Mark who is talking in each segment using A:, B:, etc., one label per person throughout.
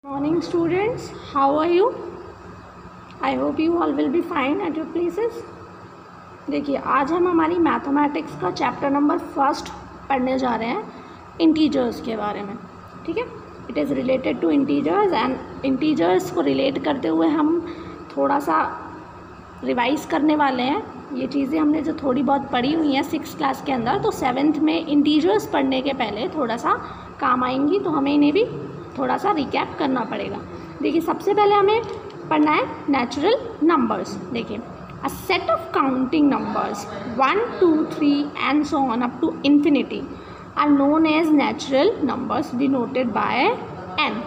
A: Morning students, how are you? I hope you all will be fine at your places. देखिए आज हम हमारी mathematics का chapter number 1 पढ़ने जा रहे हैं इंटीजर्स के बारे में. ठीक है, it is related to integers and integers को रिलेट करते हुए हम थोड़ा सा रिवाइज़ करने वाले हैं. ये चीज़ें हमने जो थोड़ी बहुत पढ़ी हुई हैं 6th क्लास के अंदर, तो 7th में इंटीजर्स पढ़ने के पहले थोड़ा सा काम आएंगी, तो हमें इन्हें भी थोड़ा सा रिकैप करना पड़ेगा. देखिए सबसे पहले हमें पढ़ना है नेचुरल नंबर्स. देखिए a set of counting numbers 1, 2, 3 and so on up to infinity are known as natural numbers denoted by n.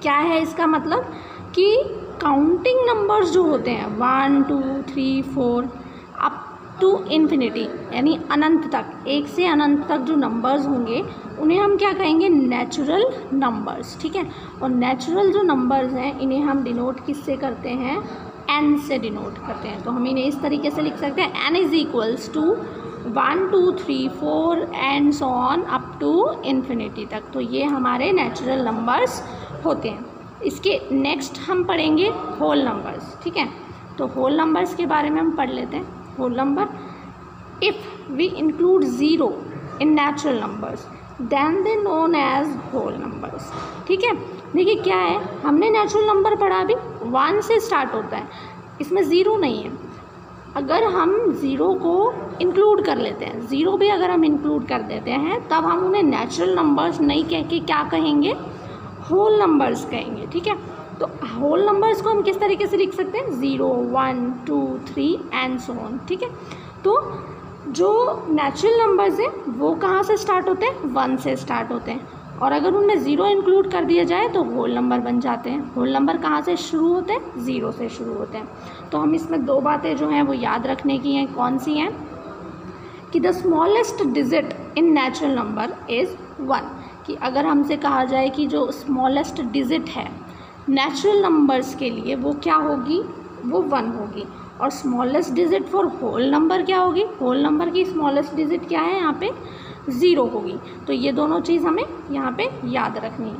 A: क्या है इसका मतलब कि काउंटिंग नंबर्स जो होते हैं 1, 2, 3, 4 अप टू इन्फिनिटी यानी अनंत तक, एक से अनंत तक जो नंबर्स होंगे उन्हें हम क्या कहेंगे, नेचुरल नंबर्स. ठीक है, और नेचुरल जो नंबर्स हैं इन्हें हम डिनोट किससे करते हैं, n से डिनोट करते हैं. तो हम इन्हें इस तरीके से लिख सकते हैं n is equals to 1, 2, 3, 4 and so on up to infinity तक. तो ये हमारे नेचुरल नंबर्स होते हैं. इसके नेक्स्ट हम पढ़ेंगे होल नंबर्स. ठीक है, तो होल नंबर्स के बारे में हम पढ़ लेते हैं. Whole number, if we include zero in natural numbers then they known as whole numbers. ठीक है, देखिए क्या है, हमने नेचुरल नंबर पढ़ा अभी 1 से स्टार्ट होता है, इसमें ज़ीरो नहीं है. अगर हम ज़ीरो को इंक्लूड कर लेते हैं, ज़ीरो भी अगर हम इंक्लूड कर देते हैं, तब हम उन्हें नेचुरल नंबर्स नहीं कह के क्या कहेंगे, होल नंबर्स कहेंगे. ठीक है, तो होल नंबर्स को हम किस तरीके से लिख सकते हैं, 0, 1, 2, 3 एंड सो ऑन. ठीक है, तो जो नेचुरल नंबर्स हैं वो कहाँ से स्टार्ट होते हैं, 1 से स्टार्ट होते हैं, और अगर उनमें ज़ीरो इंक्लूड कर दिया जाए तो होल नंबर बन जाते हैं. होल नंबर कहाँ से शुरू होते हैं, 0 से शुरू होते हैं. तो हम इसमें दो बातें जो हैं वो याद रखने की हैं. कौन सी हैं, कि the smallest digit in natural number is 1. कि अगर हमसे कहा जाए कि जो स्मॉलेस्ट डिजिट है नेचुरल नंबर्स के लिए वो क्या होगी, वो 1 होगी. और smallest digit for whole number क्या होगी, होल नंबर की स्मॉलेस्ट डिजिट क्या है, यहाँ पे 0 होगी. तो ये दोनों चीज़ हमें यहाँ पे याद रखनी है.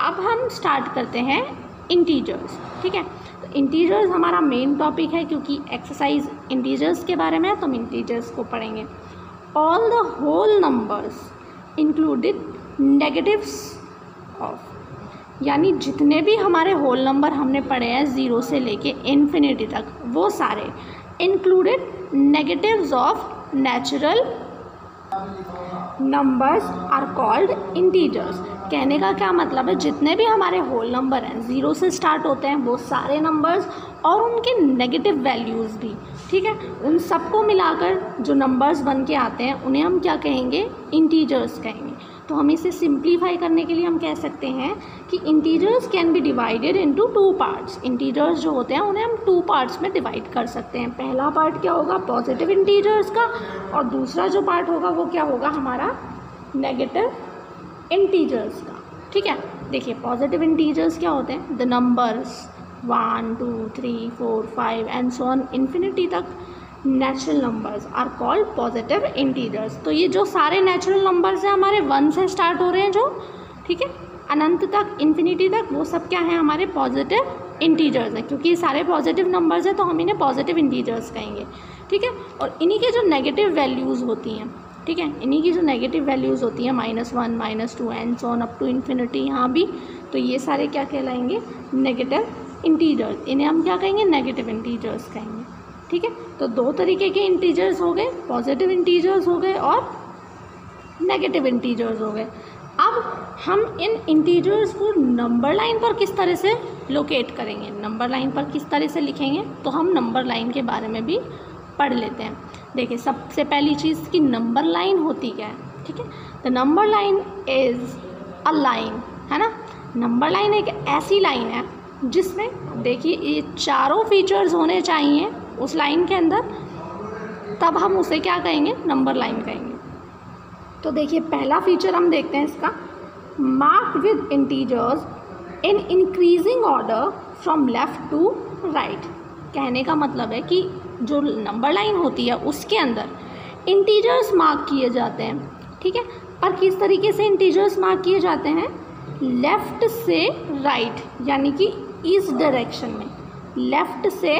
A: अब हम स्टार्ट करते हैं इंटीजर्स. ठीक है, तो इंटीजर्स हमारा मेन टॉपिक है क्योंकि एक्सरसाइज इंटीजर्स के बारे में है, तो हम इंटीजर्स को पढ़ेंगे. All the whole numbers included negatives of, यानी जितने भी हमारे होल नंबर हमने पढ़े हैं 0 से लेके इन्फिनिटी तक, वो सारे included negatives of natural numbers are called integers. कहने का क्या मतलब है, जितने भी हमारे होल नंबर हैं 0 से स्टार्ट होते हैं वो सारे नंबर्स और उनके नेगेटिव वैल्यूज़ भी. ठीक है, उन सबको मिलाकर जो नंबर्स बन के आते हैं उन्हें हम क्या कहेंगे, इंटीजर्स कहेंगे. तो हम इसे सिंप्लीफाई करने के लिए हम कह सकते हैं कि integers can be divided into 2 parts. Integers जो होते हैं उन्हें हम 2 पार्ट्स में डिवाइड कर सकते हैं. पहला पार्ट क्या होगा, पॉजिटिव इंटीजर्स का, और दूसरा जो पार्ट होगा वो क्या होगा, हमारा नेगेटिव इंटीजर्स का. ठीक है, देखिए पॉजिटिव इंटीजर्स क्या होते हैं, the numbers 1, 2, 3, 4, 5 and so on infinity तक natural numbers are called positive integers. तो ये जो सारे नेचुरल नंबर्स हैं हमारे 1 से स्टार्ट हो रहे हैं जो, ठीक है, अनंत तक, इन्फिनिटी तक, वो सब क्या है, हमारे पॉजिटिव इंटीजर्स हैं. क्योंकि ये सारे पॉजिटिव नंबर्स हैं तो हम इन्हें पॉजिटिव इंटीजर्स कहेंगे. ठीक है, और इन्हीं के जो नेगेटिव वैल्यूज़ होती हैं, ठीक है, इन्हीं की जो नेगेटिव वैल्यूज़ होती हैं -1, -2 and so on up to infinity, यहाँ भी, तो ये सारे क्या कहलाएंगे, नेगेटिव इंटीजर्स. इन्हें हम क्या कहेंगे, नेगेटिव इंटीजर्स कहेंगे. ठीक है, तो 2 तरीके के इंटीजर्स हो गए, पॉजिटिव इंटीजर्स हो गए और नेगेटिव इंटीजर्स हो गए. अब हम इन इंटीजर्स को नंबर लाइन पर किस तरह से लोकेट करेंगे, नंबर लाइन पर किस तरह से लिखेंगे, तो हम नंबर लाइन के बारे में भी पढ़ लेते हैं. देखिए सबसे पहली चीज़ कि नंबर लाइन होती क्या है. ठीक है, the number line is a line, है ना. नंबर लाइन एक ऐसी लाइन है जिसमें देखिए ये चारों फीचर्स होने चाहिए उस लाइन के अंदर, तब हम उसे क्या कहेंगे, नंबर लाइन कहेंगे. तो देखिए पहला फीचर हम देखते हैं इसका, mark with integers in increasing order from left to right. कहने का मतलब है कि जो नंबर लाइन होती है उसके अंदर इंटीजर्स मार्क किए जाते हैं. ठीक है, पर किस तरीके से इंटीजर्स मार्क किए जाते हैं, लेफ़्ट से राइट यानी कि इस डायरेक्शन में, लेफ़्ट से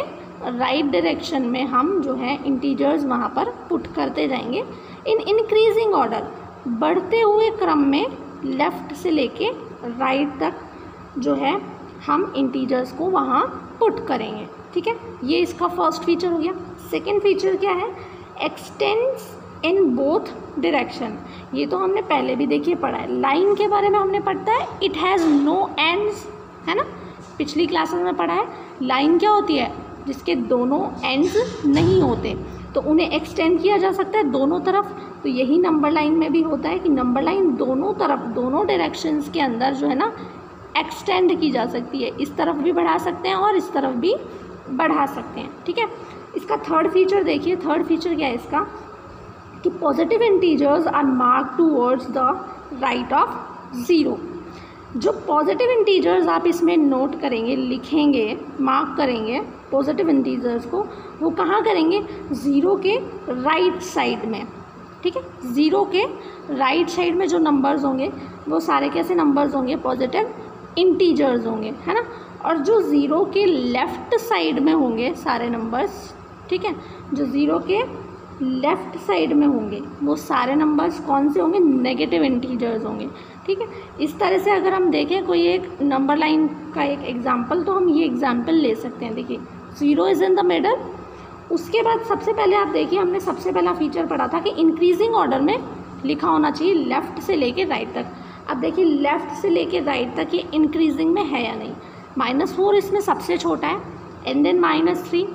A: राइट डायरेक्शन में हम जो है इंटीजर्स वहाँ पर पुट करते जाएंगे इन इंक्रीजिंग ऑर्डर, बढ़ते हुए क्रम में लेफ़्ट से लेके राइट तक जो है हम इंटीजर्स को वहाँ पुट करेंगे। ठीक है, ये इसका फर्स्ट फीचर हो गया। सेकेंड फीचर क्या है? X tends in both direction. ये तो हमने पहले भी देखिए पढ़ा है, लाइन के बारे में हमने पढ़ता है इट हैज़ नो एंड्स, है ना, पिछली क्लासेस में पढ़ा है। लाइन क्या होती है? जिसके दोनों एंड्स नहीं होते, तो उन्हें एक्सटेंड किया जा सकता है दोनों तरफ। तो यही नंबर लाइन में भी होता है कि नंबर लाइन दोनों तरफ, दोनों डायरेक्शंस के अंदर जो है ना एक्सटेंड की जा सकती है। इस तरफ भी बढ़ा सकते हैं और इस तरफ भी बढ़ा सकते हैं। ठीक है, इसका थर्ड फीचर देखिए, थर्ड फीचर क्या है इसका कि positive integers are mark towards the right of zero. जो पॉजिटिव इंटीजर्स आप इसमें नोट करेंगे, लिखेंगे, मार्क करेंगे पॉजिटिव इंटीजर्स को, वो कहाँ करेंगे? ज़ीरो के राइट साइड में। ठीक है, ज़ीरो के राइट साइड में जो नंबर्स होंगे वो सारे कैसे नंबर्स होंगे? पॉजिटिव इंटीजर्स होंगे, है ना। और जो ज़ीरो के लेफ़्ट साइड में होंगे सारे नंबर्स, ठीक है, जो ज़ीरो के लेफ़्ट साइड में होंगे वो सारे नंबर्स कौन से होंगे? नेगेटिव इंटीजर्स होंगे। ठीक है, इस तरह से अगर हम देखें कोई एक नंबर लाइन का एक एग्जांपल, तो हम ये एग्जांपल ले सकते हैं। देखिए, zero is in the middle. उसके बाद सबसे पहले आप देखिए, हमने सबसे पहला फीचर पढ़ा था कि इंक्रीजिंग ऑर्डर में लिखा होना चाहिए लेफ़्ट से लेके राइट तक। अब देखिए, लेफ़्ट से लेके राइट तक ये इंक्रीजिंग में है या नहीं। -4 इसमें सबसे छोटा है, एंड देन -3,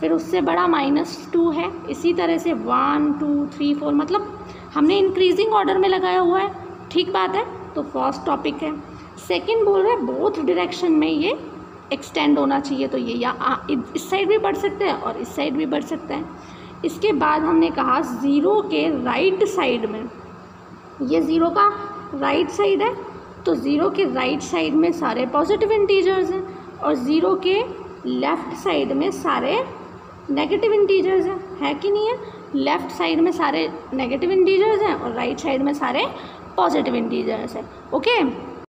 A: फिर उससे बड़ा -2 है। इसी तरह से 1 2 3 4, मतलब हमने इंक्रीजिंग ऑर्डर में लगाया हुआ है। ठीक बात है, तो फर्स्ट टॉपिक है। सेकंड बोल रहे हैं बोथ डायरेक्शन में ये एक्सटेंड होना चाहिए, तो ये या इस साइड भी बढ़ सकते हैं और इस साइड भी बढ़ सकते हैं। इसके बाद हमने कहा ज़ीरो के राइट साइड में, ये ज़ीरो का राइट साइड है, तो ज़ीरो के राइट साइड में सारे पॉजिटिव इंटीजर्स हैं और ज़ीरो के लेफ़्ट साइड में सारे नेगेटिव इंटीजर्स हैं, है कि नहीं है? लेफ़्ट साइड में सारे नेगेटिव इंटीजर्स हैं और राइट साइड में सारे पॉजिटिव इंटीजर्स हैं। ओके।